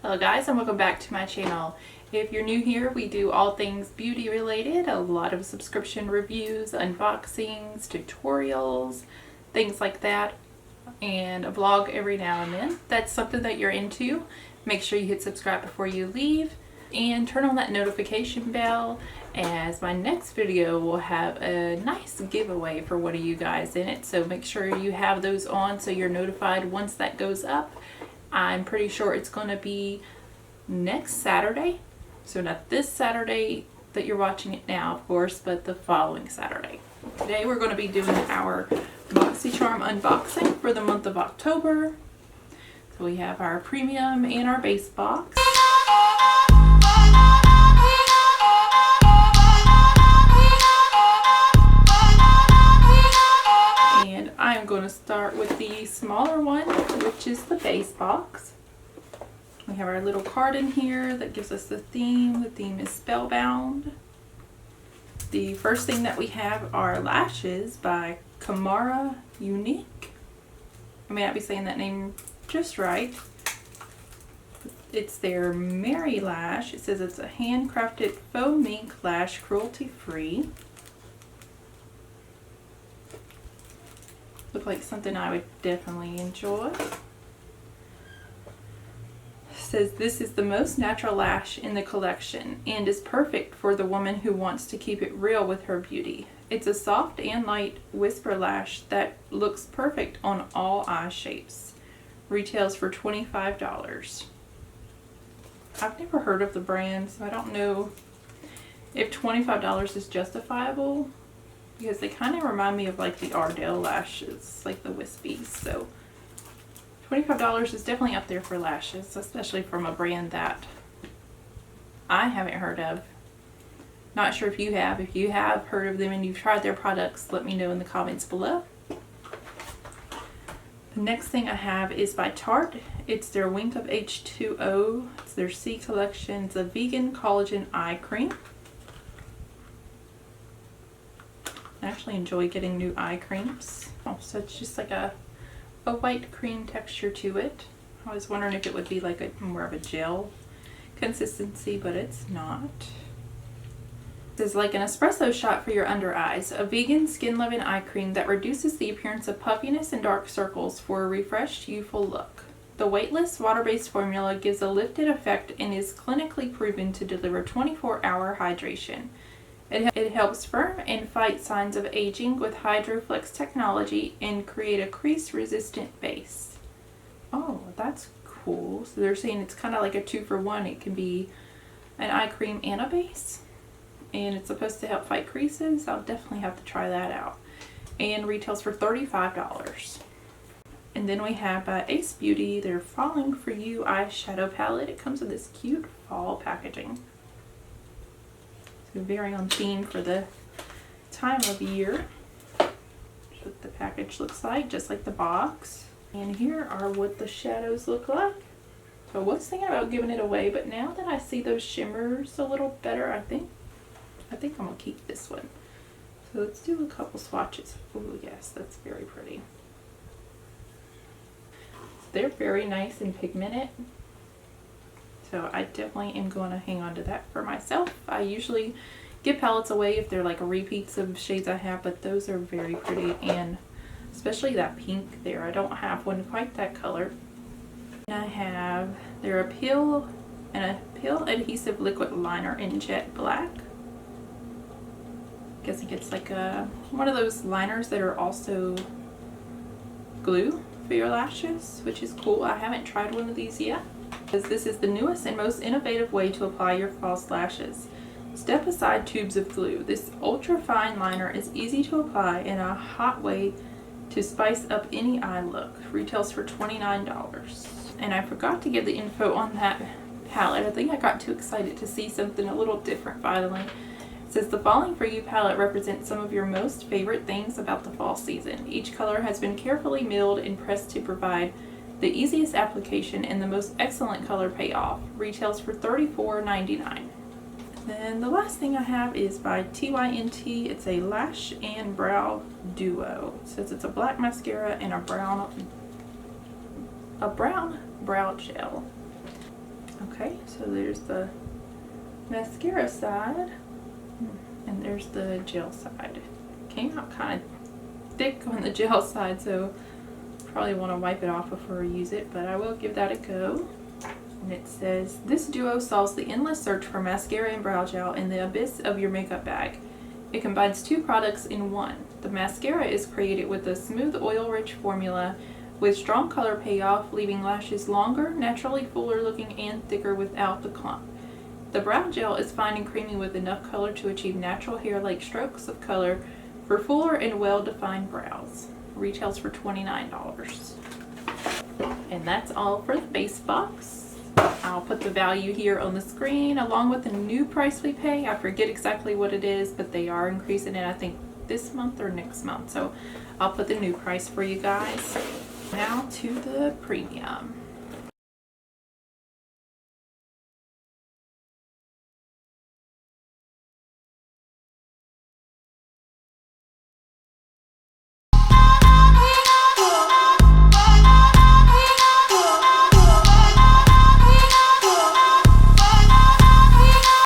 Hello guys, and welcome back to my channel. If you're new here, we do all things beauty related, a lot of subscription reviews, unboxings, tutorials, things like that, and a vlog every now and then. If that's something that you're into, make sure you hit subscribe before you leave and turn on that notification bell, as my next video will have a nice giveaway for one of you guys in it. So make sure you have those on so you're notified once that goes up. I'm pretty sure it's going to be next Saturday. So not this Saturday that you're watching it now, of course, but the following Saturday. Today we're going to be doing our Boxycharm unboxing for the month of October. So we have our premium and our base box. And I'm going to start with the smaller one, which is the base box. We have our little card in here that gives us the theme. The theme is Spellbound. The first thing that we have are lashes by Kamara Unique. I may not be saying that name just right. It's their Mary Lash. It says it's a handcrafted faux mink lash, cruelty free. Look like something I would definitely enjoy. Says this is the most natural lash in the collection and is perfect for the woman who wants to keep it real with her beauty. It's a soft and light whisper lash that looks perfect on all eye shapes. Retails for $25. I've never heard of the brand, so I don't know if $25 is justifiable, because they kind of remind me of like the Ardell lashes, like the wispies. So $25 is definitely up there for lashes, especially from a brand that I haven't heard of. Not sure if you have. If you have heard of them and you've tried their products, let me know in the comments below. The next thing I have is by Tarte. It's their Wink of H2O. It's their C collection. It's a vegan collagen eye cream. I actually enjoy getting new eye creams. Oh, so it's just like a white cream texture to it. I was wondering if it would be like a more of a gel consistency, but it's not. This is like an espresso shot for your under eyes, a vegan skin loving eye cream that reduces the appearance of puffiness and dark circles for a refreshed, youthful look. The weightless, water-based formula gives a lifted effect and is clinically proven to deliver 24-hour hydration. It helps firm and fight signs of aging with HydroFlex technology and create a crease-resistant base. Oh, that's cool. So they're saying it's kind of like a 2-for-1. It can be an eye cream and a base. And it's supposed to help fight creases. I'll definitely have to try that out. And retails for $35. And then we have Ace Beauty, their Falling For You eyeshadow palette. It comes with this cute fall packaging. Very on theme for the time of year. That's what the package looks like, just like the box. And here are what the shadows look like. So I was thinking about giving it away, but now that I see those shimmers a little better, I think I'm gonna keep this one. So let's do a couple swatches. Oh yes, that's very pretty. They're very nice and pigmented. So I definitely am going to hang on to that for myself. I usually give palettes away if they're like repeats of shades I have, but those are very pretty, and especially that pink there. I don't have one quite that color. And I have their Appeal Adhesive Liquid Liner in Jet Black. I guess it gets like one of those liners that are also glue for your lashes, which is cool. I haven't tried one of these yet, because this is the newest and most innovative way to apply your false lashes. Step aside tubes of glue. This ultra fine liner is easy to apply in a hot way to spice up any eye look. Retails for $29. And I forgot to give the info on that palette. I think I got too excited to see something a little different finally. It says the Falling For You palette represents some of your most favorite things about the fall season. Each color has been carefully milled and pressed to provide the easiest application and the most excellent color payoff. Retails for $34.99. Then the last thing I have is by TYNT. It's a lash and brow duo. It says it's a black mascara and a brown brow gel. I Okay, so there's the mascara side, and there's the gel side. Came out kind of thick on the gel side, so probably want to wipe it off before I use it, but I will give that a go. And it says, this duo solves the endless search for mascara and brow gel in the abyss of your makeup bag. It combines two products in one. The mascara is created with a smooth, oil-rich formula with strong color payoff, leaving lashes longer, naturally fuller looking, and thicker without the clump. The brow gel is fine and creamy with enough color to achieve natural hair-like strokes of color for fuller and well-defined brows. Retails for $29. And that's all for the base box. I'll put the value here on the screen along with the new price we pay. I forget exactly what it is, but they are increasing it, I think, this month or next month. So I'll put the new price for you guys. Now to the premium.